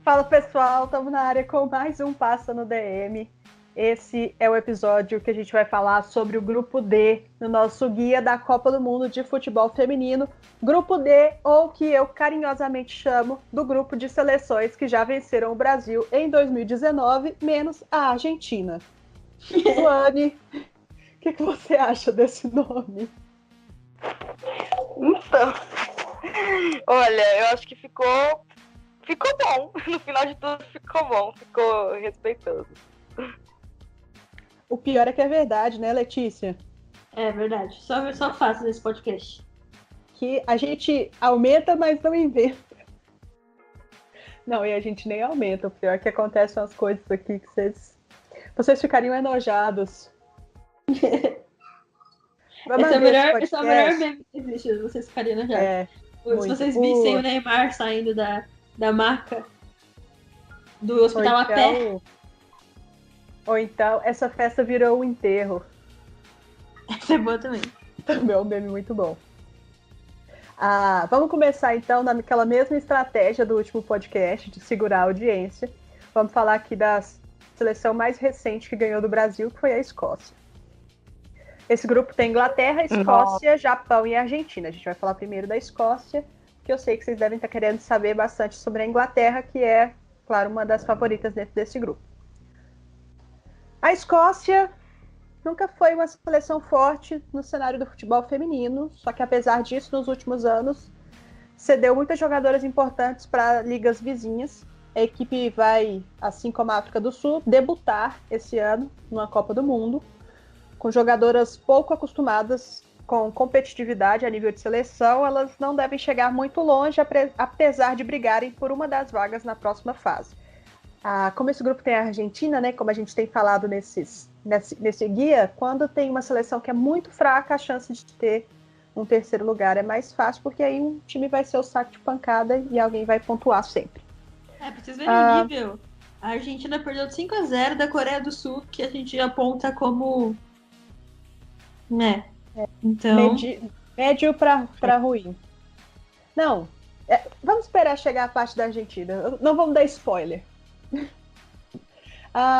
Fala pessoal, estamos na área com mais um Passa no DM. Esse é o episódio que a gente vai falar sobre o Grupo D, no nosso guia da Copa do Mundo de Futebol Feminino. Grupo D, ou que eu carinhosamente chamo do grupo de seleções que já venceram o Brasil em 2019, menos a Argentina. Luane, o que você acha desse nome? Então, olha, eu acho que ficou bom. No final de tudo, ficou bom. Ficou respeitoso. O pior é que é verdade, né, Letícia? É verdade. Só faço esse podcast. Que a gente aumenta, mas não inventa. Não, e a gente nem aumenta. O pior é que acontecem umas coisas aqui que vocês ficariam enojados. Esse é o melhor meme que existe. Vocês ficariam enojados. Se vocês vissem o Neymar saindo da maca do hospital a pé. Ou então, essa festa virou um enterro. Essa é boa também. Também é um meme muito bom. Vamos começar então naquela mesma estratégia do último podcast, de segurar a audiência. Vamos falar aqui da seleção mais recente que ganhou do Brasil, que foi a Escócia. Esse grupo tem Inglaterra, Escócia, Japão e Argentina. A gente vai falar primeiro da Escócia, que eu sei que vocês devem estar querendo saber bastante sobre a Inglaterra, que é, claro, uma das favoritas dentro desse grupo. A Escócia nunca foi uma seleção forte no cenário do futebol feminino, só que apesar disso, nos últimos anos, cedeu muitas jogadoras importantes para ligas vizinhas. A equipe vai, assim como a África do Sul, debutar esse ano numa Copa do Mundo, com jogadoras pouco acostumadas com competitividade a nível de seleção. Elas não devem chegar muito longe, apesar de brigarem por uma das vagas na próxima fase. Como esse grupo tem a Argentina, né, como a gente tem falado nesse guia, quando tem uma seleção que é muito fraca, a chance de ter um terceiro lugar é mais fácil, porque aí um time vai ser o saco de pancada e alguém vai pontuar sempre. Pra vocês verem o nível, a Argentina perdeu de 5-0 da Coreia do Sul, que a gente aponta como... né? Então... Médio pra ruim. Não, vamos esperar chegar a parte da Argentina. Não vamos dar spoiler.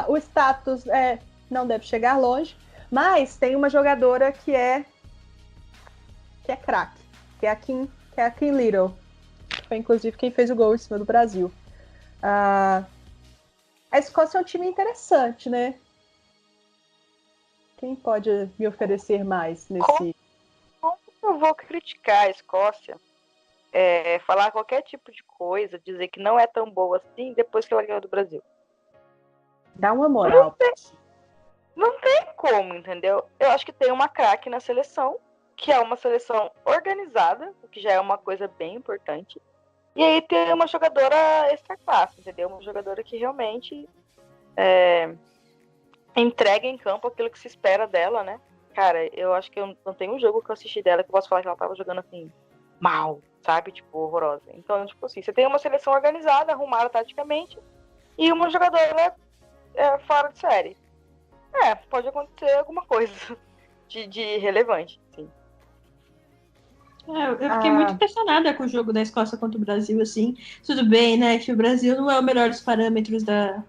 O status não deve chegar longe, mas tem uma jogadora que é craque, que é a Kim Little, que foi inclusive quem fez o gol em cima do Brasil. A Escócia é um time interessante, né? Quem pode me oferecer mais nesse... Como eu vou criticar a Escócia? Falar qualquer tipo de coisa, dizer que não é tão boa assim depois que ela ganhou do Brasil. Dá uma moral. Não tem como, entendeu? Eu acho que tem uma craque na seleção, que é uma seleção organizada, o que já é uma coisa bem importante. E aí tem uma jogadora extra classe, entendeu? Uma jogadora que realmente entrega em campo aquilo que se espera dela, né? Cara, eu acho que eu não tenho um jogo que eu assisti dela que eu posso falar que ela tava jogando assim, mal, sabe? Tipo, horrorosa. Então, tipo assim, você tem uma seleção organizada, arrumada taticamente, e uma jogadora fora de série. Pode acontecer alguma coisa de relevante, sim. Eu fiquei muito impressionada com o jogo da Escócia contra o Brasil, assim. Tudo bem, né, que o Brasil não é o melhor dos parâmetros da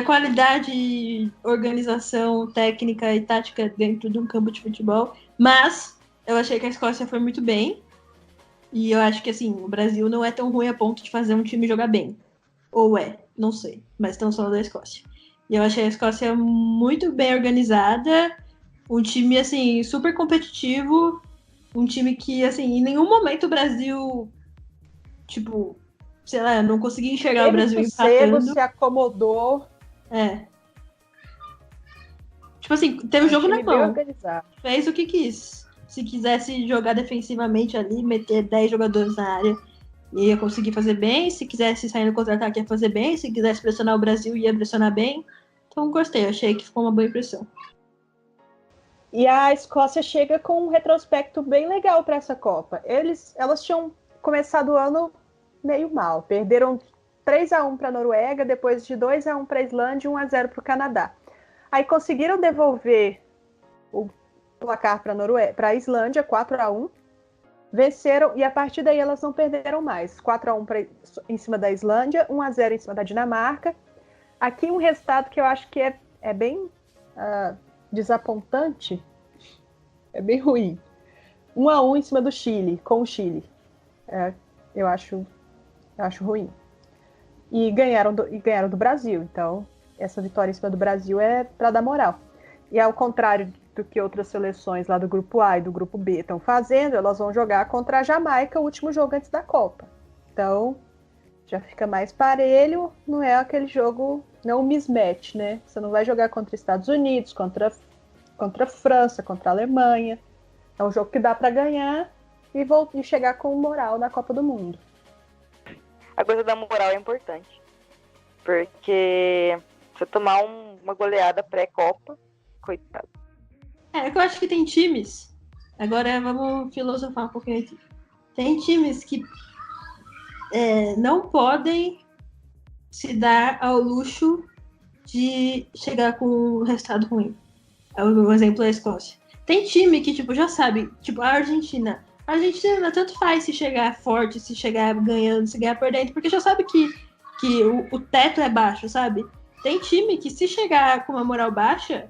qualidade, organização técnica e tática dentro de um campo de futebol, mas eu achei que a Escócia foi muito bem, e eu acho que, assim, o Brasil não é tão ruim a ponto de fazer um time jogar bem. Ou não sei, mas estamos falando da Escócia. E eu achei a Escócia muito bem organizada, um time, assim, super competitivo, um time que, assim, em nenhum momento o Brasil, tipo, sei lá, não conseguia enxergar o Brasil empatando. Se acomodou. Tipo assim, teve o jogo na mão, fez o que quis. Se quisesse jogar defensivamente ali, meter 10 jogadores na área, ia conseguir fazer bem. Se quisesse sair no contra-ataque, ia fazer bem. Se quisesse pressionar o Brasil, ia pressionar bem. Então, gostei. Achei que ficou uma boa impressão. E a Escócia chega com um retrospecto bem legal para essa Copa. Elas tinham começado o ano meio mal. Perderam 3-1 para a Noruega, depois de 2-1 para a Islândia e 1-0 para o Canadá. Aí conseguiram devolver o placar para a Islândia, 4-1. venceram, e a partir daí elas não perderam mais. 4-1 em cima da Islândia, 1-0 em cima da Dinamarca. Aqui um resultado que eu acho que é bem desapontante, é bem ruim. 1-1 em cima do Chile, com o Chile. Eu acho ruim. E ganharam do Brasil, então essa vitória em cima do Brasil é para dar moral. E ao contrário do que outras seleções lá do grupo A e do grupo B estão fazendo, elas vão jogar contra a Jamaica, o último jogo antes da Copa. Então, já fica mais parelho, não é aquele jogo, não um mismatch, né? Você não vai jogar contra Estados Unidos, contra a França, contra a Alemanha. É um jogo que dá para ganhar e chegar com moral na Copa do Mundo. A coisa da moral é importante. Porque você tomar uma goleada pré-Copa, coitado. Eu acho que tem times. Agora vamos filosofar um pouquinho aqui. Tem times que não podem se dar ao luxo de chegar com um resultado ruim. O exemplo é a Escócia. Tem time que, já sabe, a Argentina. A Argentina tanto faz se chegar forte, se chegar ganhando, se ganhar perdendo, porque já sabe que o teto é baixo, sabe? Tem time que se chegar com uma moral baixa,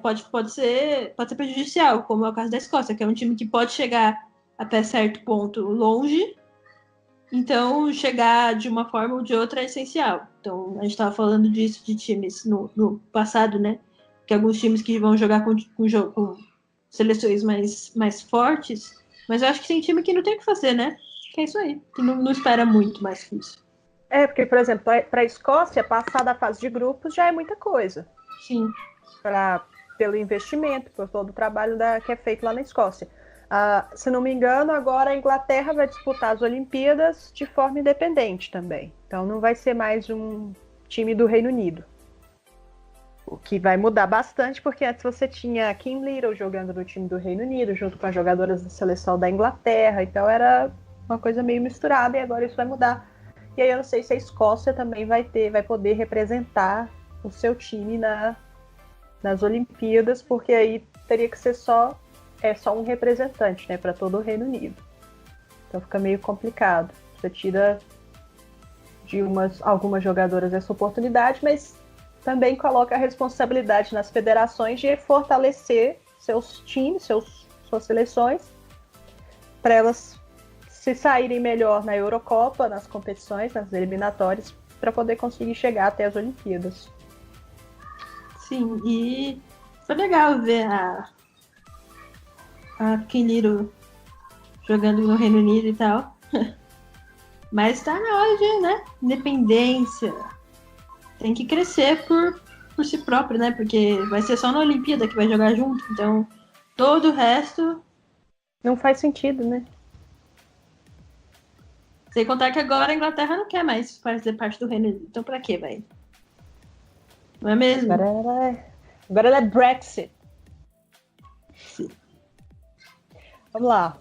pode ser prejudicial, como é o caso da Escócia, que é um time que pode chegar até certo ponto longe, então chegar de uma forma ou de outra é essencial. Então, a gente estava falando disso de times no passado, né? Que alguns times que vão jogar com seleções mais fortes, mas eu acho que tem time que não tem o que fazer, né? Que é isso aí, que não espera muito mais que isso. Porque, por exemplo, para a Escócia, passar da fase de grupos já é muita coisa. Sim. Pelo investimento, por todo o trabalho que é feito lá na Escócia. Se não me engano, agora a Inglaterra vai disputar as Olimpíadas de forma independente também. Então não vai ser mais um time do Reino Unido. O que vai mudar bastante, porque antes você tinha a Kim Little jogando no time do Reino Unido, junto com as jogadoras da seleção da Inglaterra. Então era uma coisa meio misturada e agora isso vai mudar. E aí eu não sei se a Escócia também vai poder representar o seu time nas Olimpíadas, porque aí teria que ser só um representante, né, para todo o Reino Unido. Então fica meio complicado. Você tira de algumas jogadoras essa oportunidade, mas também coloca a responsabilidade nas federações de fortalecer seus times, suas seleções, para elas se saírem melhor na Eurocopa, nas competições, nas eliminatórias, para poder conseguir chegar até as Olimpíadas. Sim, e foi legal ver a Kim Little jogando no Reino Unido e tal. Mas tá na hora de, né? Independência. Tem que crescer por si próprio, né? Porque vai ser só na Olimpíada que vai jogar junto. Então, todo o resto... Não faz sentido, né? Sem contar que agora a Inglaterra não quer mais fazer parte do Reino Unido. Então, pra quê, velho? Não é mesmo? Agora ela é Brexit. Sim. Vamos lá.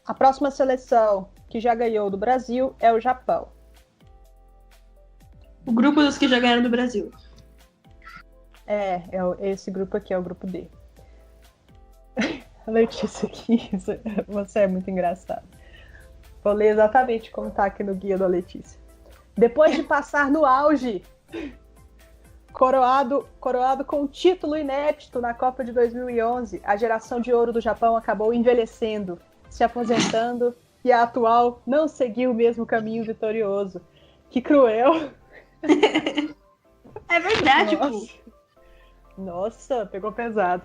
A próxima seleção que já ganhou do Brasil é o Japão. O grupo dos que já ganharam do Brasil. Esse grupo aqui é o grupo D. A Letícia aqui, você é muito engraçada. Vou ler exatamente como está aqui no guia da Letícia. Depois de passar no auge, coroado com um título inédito na Copa de 2011, a geração de ouro do Japão acabou envelhecendo, se aposentando, e a atual não seguiu o mesmo caminho vitorioso. Que cruel! É verdade, pô. Nossa, pegou pesado.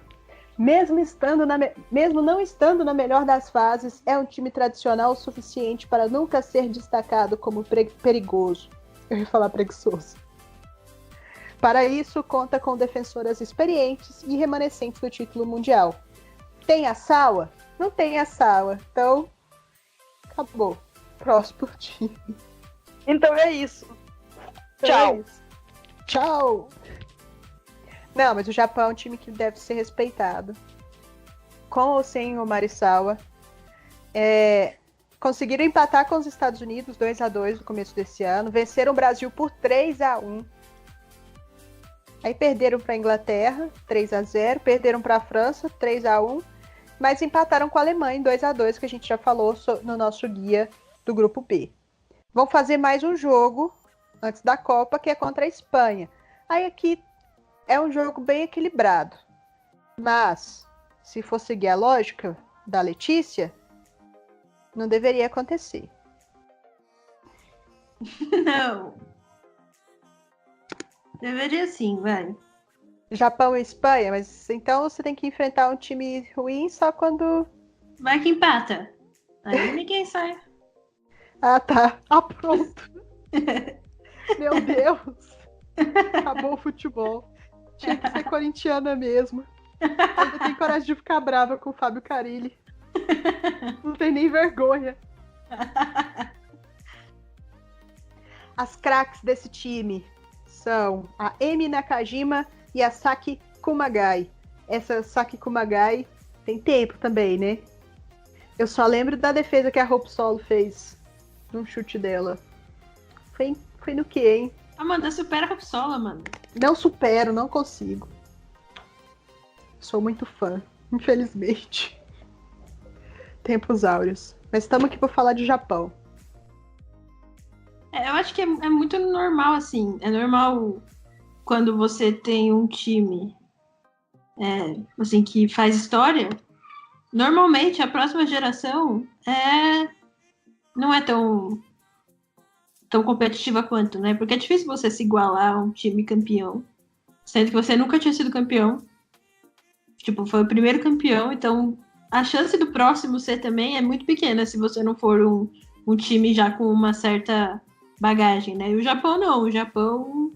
Mesmo não estando na melhor das fases, é um time tradicional o suficiente para nunca ser destacado como perigoso. Eu ia falar preguiçoso. Para isso, conta com defensoras experientes e remanescentes do título mundial. Tem a Sawa? Não tem a Sawa. Então, acabou. Próximo time. Então é isso. Tchau. Tchau. Não, mas o Japão é um time que deve ser respeitado. Com ou sem o Marisawa. Conseguiram empatar com os Estados Unidos 2-2 no começo desse ano. Venceram o Brasil por 3-1. Aí perderam para a Inglaterra 3-0. Perderam para a França 3-1. mas empataram com a Alemanha em 2-2, que a gente já falou no nosso guia do grupo B. Vão fazer mais um jogo antes da Copa, que é contra a Espanha. Aí aqui é um jogo bem equilibrado. Mas, se for seguir a lógica da Letícia, não deveria acontecer. Não. Deveria sim, vai. Japão e Espanha, mas então você tem que enfrentar um time ruim só quando... Vai que empata. Aí ninguém sai. Ah, tá. Ah, pronto. Meu Deus. Acabou o futebol. Tinha que ser corintiana mesmo. Ainda tem coragem de ficar brava com o Fábio Carille. Não tem nem vergonha. As craques desse time são a Emi Nakajima e a Saki Kumagai. Essa Saki Kumagai tem tempo também, né? Eu só lembro da defesa que a Hope Solo fez num chute dela. Foi no quê, hein? Amanda, supera a Rapsola, mano. Não supero, não consigo. Sou muito fã, infelizmente. Tempos áureos. Mas estamos aqui para falar de Japão. Eu acho que é muito normal, assim. É normal quando você tem um time assim, que faz história. Normalmente, a próxima geração não é tão competitiva quanto, né? Porque é difícil você se igualar a um time campeão, sendo que você nunca tinha sido campeão. Tipo, foi o primeiro campeão, então a chance do próximo ser também é muito pequena se você não for um time já com uma certa bagagem, né? E o Japão não, o Japão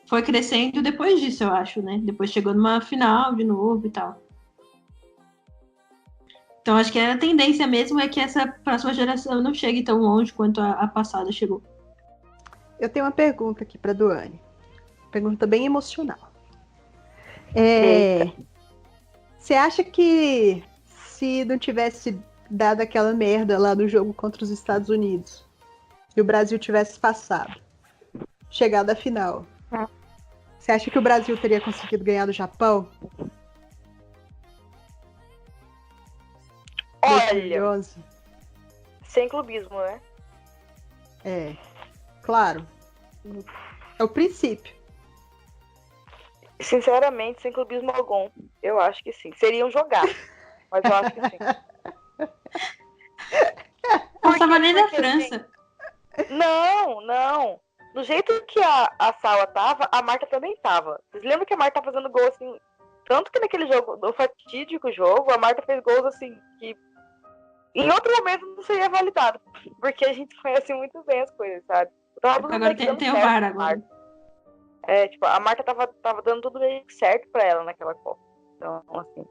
foi crescendo depois disso, eu acho, né? Depois chegou numa final de novo e tal. Então acho que a tendência mesmo é que essa próxima geração não chegue tão longe quanto a passada chegou. Eu tenho uma pergunta aqui para Duane. Pergunta bem emocional. Você acha que se não tivesse dado aquela merda lá no jogo contra os Estados Unidos e o Brasil tivesse passado, chegado à final, você acha que o Brasil teria conseguido ganhar do Japão? Olha, 2011? sem clubismo, né? É, claro. É o princípio. Sinceramente, sem clubismo algum, eu acho que sim. Seria um jogar, mas eu acho que sim. Não tava nem na França. Não. Do jeito que a Sala tava, a Marta também tava. Vocês lembram que a Marta tá fazendo gol assim? Tanto que naquele jogo, no fatídico jogo, a Marta fez gols assim que em outro momento não seria validado. Porque a gente conhece muito bem as coisas, sabe? Agora tem o VAR agora. Tipo, a Marta tava dando tudo meio certo pra ela naquela Copa. Então, assim,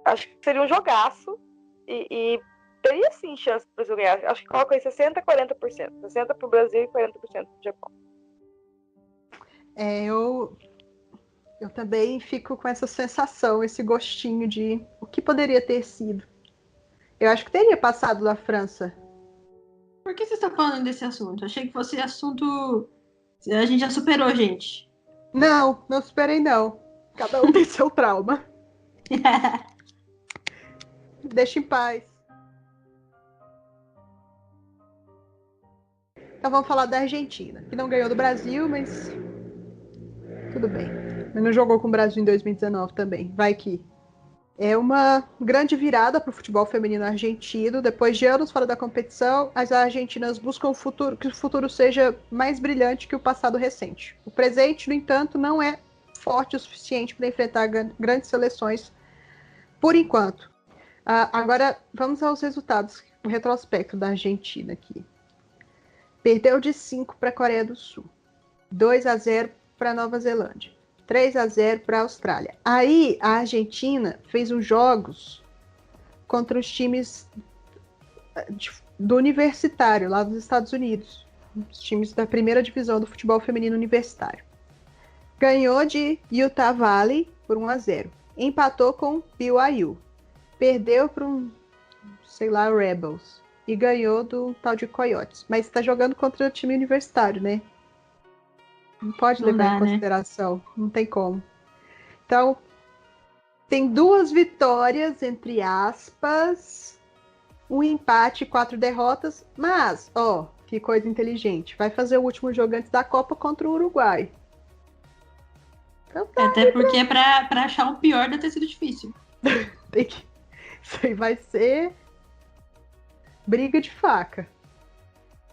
acho que seria um jogaço e teria sim chance pro Brasil ganhar. Acho que coloca aí 60% 40%. 60% pro Brasil e 40% pro Japão. Eu também fico com essa sensação, esse gostinho de o que poderia ter sido. Eu acho que teria passado da França. Por que vocês estão falando desse assunto? Achei que fosse assunto... A gente já superou, gente. Não superei não. Cada um tem seu trauma. Deixa em paz. Então vamos falar da Argentina, que não ganhou do Brasil, mas tudo bem. Mas não jogou com o Brasil em 2019 também. Vai que é uma grande virada para o futebol feminino argentino. Depois de anos fora da competição, as argentinas buscam que o futuro seja mais brilhante que o passado recente. O presente, no entanto, não é forte o suficiente para enfrentar grandes seleções por enquanto. Agora, vamos aos resultados, o retrospecto da Argentina aqui. Perdeu de 5 para a Coreia do Sul. 2-0 para a Nova Zelândia. 3-0 para a Austrália. Aí a Argentina fez os jogos contra os times do universitário, lá dos Estados Unidos. Os times da primeira divisão do futebol feminino universitário. Ganhou de Utah Valley por 1-0. Empatou com BYU. Perdeu para Rebels. E ganhou do tal de Coyotes. Mas está jogando contra o time universitário, né? Não pode levar em consideração. Não tem como. Então, tem 2 vitórias, entre aspas, 1 empate e 4 derrotas, mas, ó, que coisa inteligente, vai fazer o último jogo antes da Copa contra o Uruguai. Então tá, Até porque pra achar o pior deve ter sido difícil. isso aí vai ser briga de faca.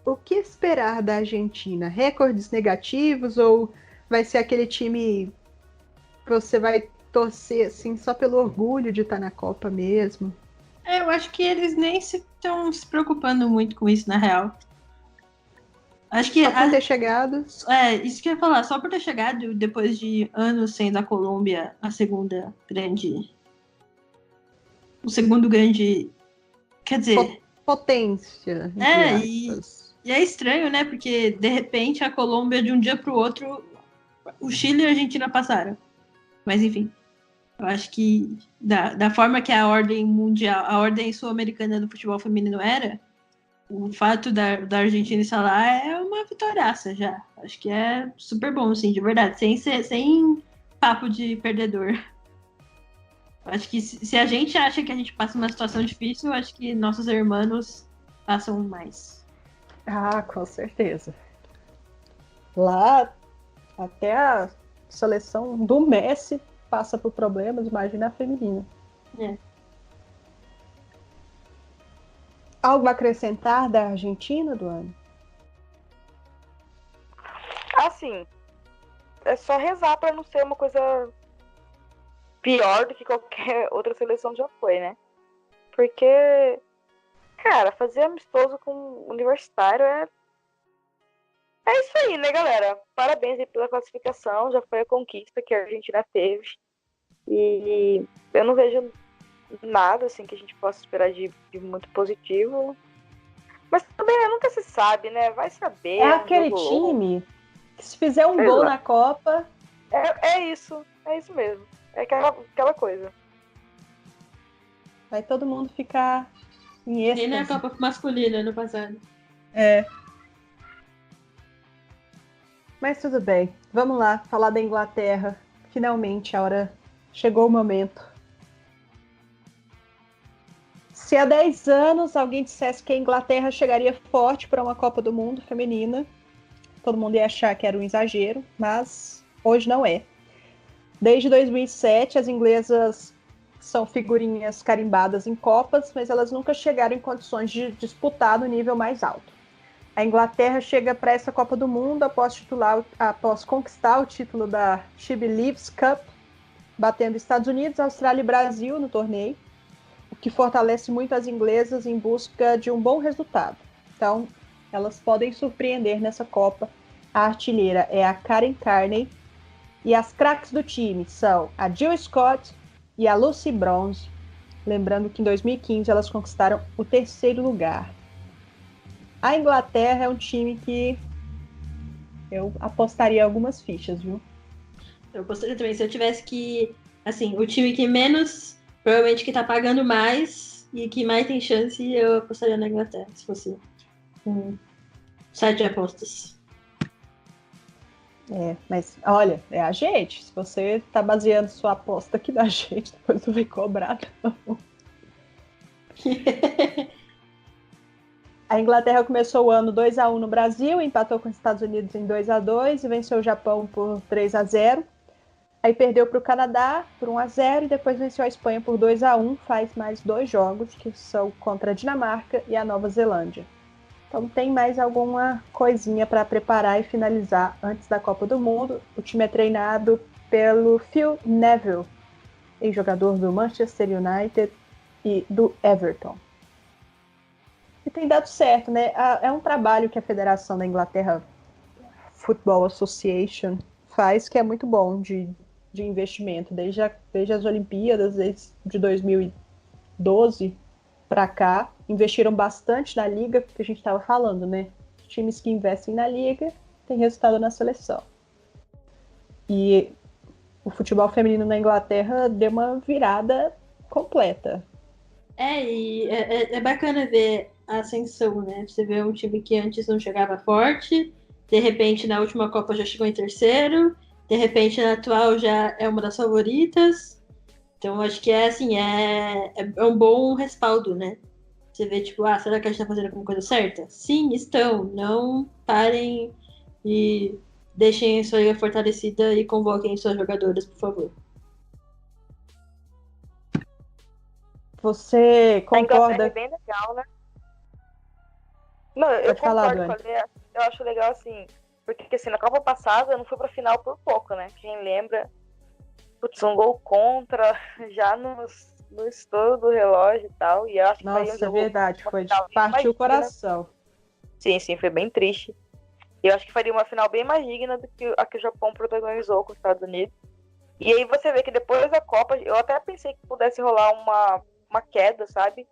O que esperar da Argentina? Recordes negativos ou vai ser aquele time que você vai torcer assim só pelo orgulho de estar na Copa mesmo? Eu acho que eles nem estão se preocupando muito com isso, na real. Acho que Só por ter chegado. isso que eu ia falar, só por ter chegado depois de anos sendo a Colômbia o segundo grande, quer dizer, Potência. E é estranho, né? Porque de repente a Colômbia de um dia para o outro, o Chile e a Argentina passaram. Mas enfim, eu acho que da forma que a ordem mundial, a ordem sul-americana do futebol feminino era, o fato da Argentina estar lá é uma vitóriaça já. Acho que é super bom, assim, de verdade. Sem papo de perdedor. Acho que se a gente acha que a gente passa uma situação difícil, acho que nossos irmãos passam mais. Ah, com certeza. Lá, até a seleção do Messi passa por problemas, imagina a feminina. Algo a acrescentar da Argentina, Duane? Assim, é só rezar pra não ser uma coisa pior do que qualquer outra seleção já foi, né? Porque, cara, fazer amistoso com o Universitário é isso aí, né, galera? Parabéns aí pela classificação, já foi a conquista que a Argentina teve. E eu não vejo nada assim que a gente possa esperar de muito positivo. Mas também nunca se sabe, né? Vai saber. É aquele time que se fizer um gol na Copa... É isso mesmo. É aquela coisa. Vai todo mundo ficar em êxtase. Nem na Copa masculina no passado. Mas tudo bem. Vamos lá, falar da Inglaterra. Finalmente, a hora chegou o momento. Se há 10 anos alguém dissesse que a Inglaterra chegaria forte para uma Copa do Mundo feminina, todo mundo ia achar que era um exagero, mas hoje não é. Desde 2007, as inglesas são figurinhas carimbadas em Copas, mas elas nunca chegaram em condições de disputar no nível mais alto. A Inglaterra chega para essa Copa do Mundo após conquistar o título da She Believes Cup, batendo Estados Unidos, Austrália e Brasil no torneio, o que fortalece muito as inglesas em busca de um bom resultado. Então, elas podem surpreender nessa Copa. A artilheira é a Karen Carney e as craques do time são a Jill Scott e a Lucy Bronze. Lembrando que em 2015 elas conquistaram o 3º lugar. A Inglaterra é um time que eu apostaria algumas fichas, viu? Eu apostaria também. Se eu tivesse que... Assim, o time que menos... Provavelmente que tá pagando mais e que mais tem chance, eu apostaria na Inglaterra, se fosse um site de apostas. Mas olha, é a gente. Se você tá baseando sua aposta aqui da gente, depois não vai cobrar, não. A Inglaterra começou o ano 2-1 no Brasil, empatou com os Estados Unidos em 2-2 e venceu o Japão por 3-0. Aí perdeu para o Canadá por 1-0 e depois venceu a Espanha por 2-1. Faz mais 2 jogos, que são contra a Dinamarca e a Nova Zelândia. Então tem mais alguma coisinha para preparar e finalizar antes da Copa do Mundo. O time é treinado pelo Phil Neville, ex-jogador do Manchester United e do Everton. E tem dado certo, né? É um trabalho que a Federação da Inglaterra Football Association faz que é muito bom de investimento. Desde as Olimpíadas, de 2012 para cá, investiram bastante na liga, porque a gente estava falando, né? Times que investem na liga têm resultado na seleção. E o futebol feminino na Inglaterra deu uma virada completa. E é bacana ver a ascensão, né? Você vê um time que antes não chegava forte, de repente na última Copa já chegou em 3º, de repente na atual já é uma das favoritas. Então, acho que é um bom respaldo, né? Você vê, tipo, será que a gente tá fazendo alguma coisa certa? Sim, estão. Não parem e deixem sua liga fortalecida e convoquem suas jogadoras, por favor. Você A Inglaterra é concorda? bem legal, né? Não, eu Pode falar, concordo com a Duane. Lê. Eu acho legal, assim, porque assim, na Copa passada eu não fui pra final por pouco, né? Quem lembra, putz, um gol contra, já no estouro do relógio e tal. E eu acho que faria um Nossa, é jogo, verdade, uma foi de final bem partir mais o digna. coração. Sim, sim, foi bem triste. E eu acho que faria uma final bem mais digna do que a que o Japão protagonizou com os Estados Unidos. E aí você vê que depois da Copa, eu até pensei que pudesse rolar uma queda, sabe?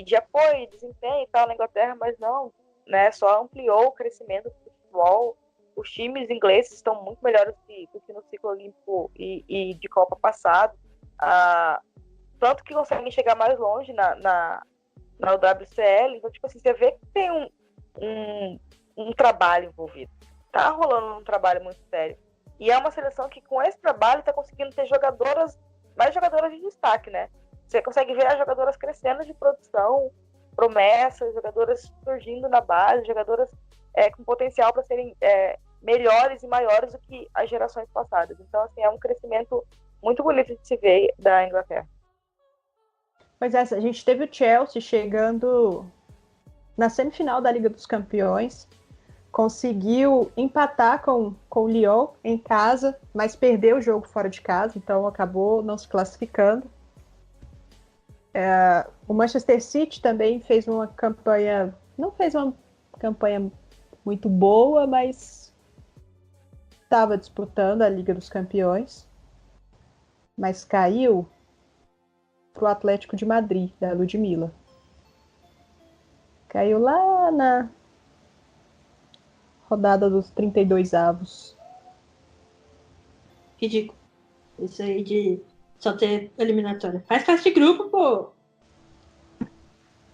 De apoio, desempenho e tal na Inglaterra, mas não, né? Só ampliou o crescimento do futebol. Os times ingleses estão muito melhores do que no ciclo olímpico e de Copa passado. Tanto que conseguem chegar mais longe na WCL. Então, tipo assim, você vê que tem um trabalho envolvido. Tá rolando um trabalho muito sério. E é uma seleção que, com esse trabalho, está conseguindo ter mais jogadoras de destaque, né? Você consegue ver as jogadoras crescendo de produção, promessas, jogadoras surgindo na base, jogadoras com potencial para serem melhores e maiores do que as gerações passadas. Então, assim, é um crescimento muito bonito de se ver da Inglaterra. Pois é, a gente teve o Chelsea chegando na semifinal da Liga dos Campeões, conseguiu empatar com o Lyon em casa, mas perdeu o jogo fora de casa, então acabou não se classificando. O Manchester City também fez uma campanha, não fez uma campanha muito boa, mas estava disputando a Liga dos Campeões, mas caiu para o Atlético de Madrid, da Ludmilla. Caiu lá na rodada dos 32avos. Ridículo. Isso aí de só ter eliminatória. Faz parte de grupo, pô!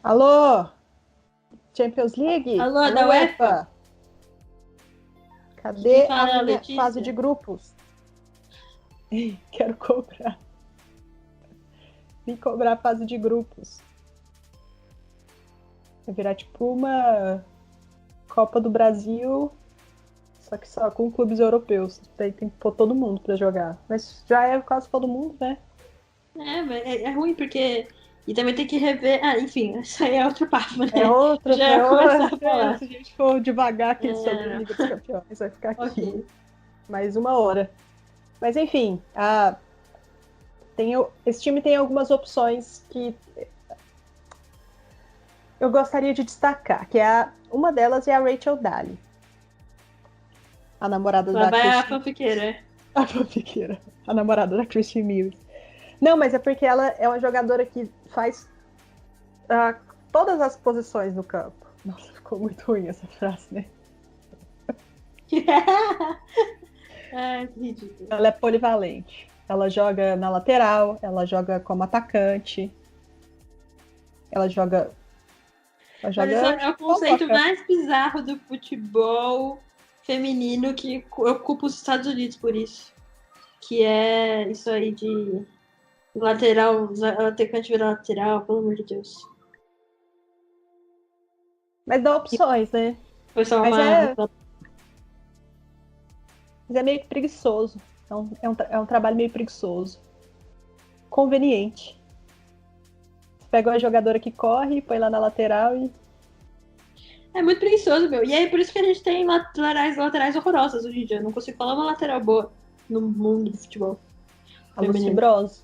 Alô? Champions League? Alô, da UEFA? Cadê Quem fala a é a minha Letícia? fase de grupos? Quero cobrar. Vim cobrar a fase de grupos. Vai virar tipo uma Copa do Brasil, só que só com clubes europeus. Daí tem que pôr todo mundo pra jogar. Mas já é quase todo mundo, né? Mas é ruim porque. E também tem que rever. Enfim, isso aí é outro papo, né? É outra, Já ia começar a falar. Se a gente for devagar aqui sobre a Liga dos Campeões, vai ficar aqui Ok. mais 1 hora. Mas enfim, esse time tem algumas opções que eu gostaria de destacar, que uma delas é a Rachel Daly, a namorada Lá da vai a Christine... fanfiqueira. A fanfiqueira, a namorada da Christine Mills. Não, mas é porque ela é uma jogadora que faz todas as posições no campo. Nossa, ficou muito ruim essa frase, né? Que ridículo. Ela é polivalente. Ela joga na lateral, ela joga como atacante, ela joga... Mas esse é o conceito mais bizarro do futebol feminino que ocupa os Estados Unidos por isso. Que é isso aí de lateral, atacante virar lateral, pelo amor de Deus. Mas dá opções, né? Foi só Mas uma. é meio que preguiçoso. É um trabalho meio preguiçoso. Conveniente. Você pega uma jogadora que corre, põe lá na lateral e... É muito preguiçoso, meu. E é por isso que a gente tem laterais horrorosas hoje em dia. Eu não consigo falar uma lateral boa no mundo do futebol. A Lucy Bronze.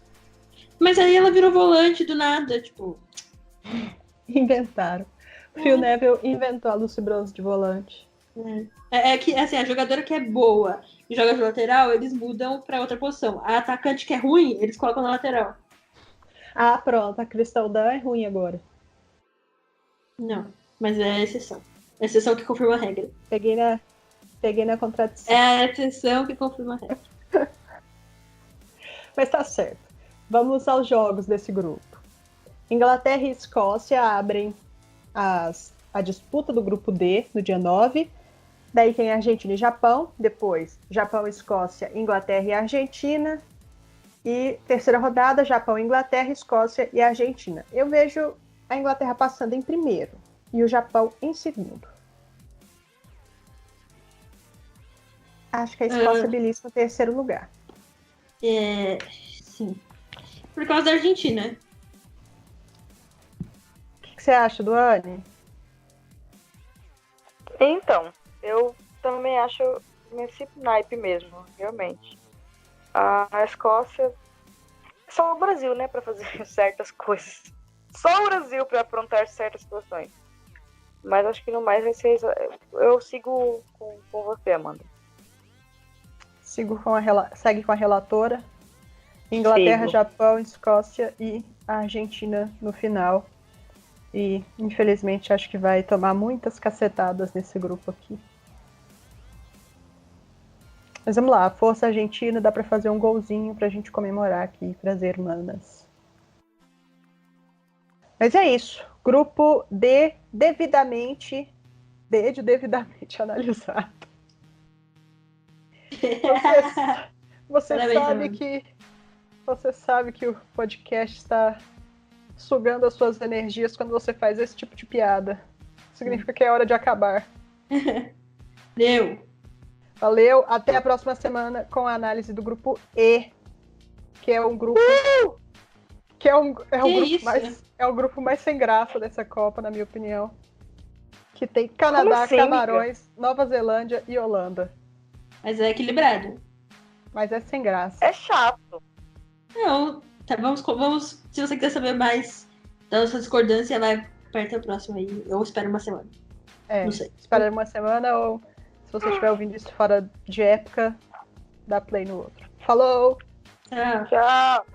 Mas aí ela virou volante do nada, tipo... Inventaram. O Phil Neville inventou a Lucy Bronze de volante. É que, assim, a jogadora que é boa e joga de lateral, eles mudam pra outra posição. A atacante que é ruim, eles colocam na lateral. Pronto. A Crystal Dunn é ruim agora. Não, mas é exceção. É exceção que confirma a regra. Peguei na contradição. É a exceção que confirma a regra. Mas tá certo. Vamos aos jogos desse grupo. Inglaterra e Escócia abrem a disputa do grupo D no dia 9. Daí tem Argentina e Japão. Depois, Japão e Escócia, Inglaterra e Argentina. E terceira rodada, Japão, Inglaterra, Escócia e Argentina. Eu vejo a Inglaterra passando em primeiro e o Japão em segundo. Acho que a Escócia belisca no terceiro lugar. Sim. Por causa da Argentina. O que você acha, Duane? Então, eu também acho nesse naipe mesmo, realmente. A Escócia é só o Brasil, né, pra fazer certas coisas. Só o Brasil pra afrontar certas situações. Mas acho que no mais vai ser. Eu sigo com você, Amanda. Segue com a relatora. Inglaterra, Sigo. Japão, Escócia e a Argentina no final. E, infelizmente, acho que vai tomar muitas cacetadas nesse grupo aqui. Mas vamos lá, força argentina, dá pra fazer um golzinho pra gente comemorar aqui, prazer, manas. Mas é isso. Grupo D, devidamente analisado. Você sabe que o podcast está sugando as suas energias quando você faz esse tipo de piada. Significa que é hora de acabar. Valeu, até a próxima semana com a análise do grupo E, que é um grupo que é o grupo mais sem graça dessa Copa, na minha opinião. Que tem Canadá, assim, Camarões, amiga? Nova Zelândia e Holanda. Mas é equilibrado. Mas é sem graça. É chato. Não, tá, vamos. Se você quiser saber mais da nossa discordância, vai perto da próxima aí. Eu espero uma semana. Não sei. Espera uma semana ou se você estiver ouvindo isso fora de época, dá play no outro. Falou! Tchau! Tchau!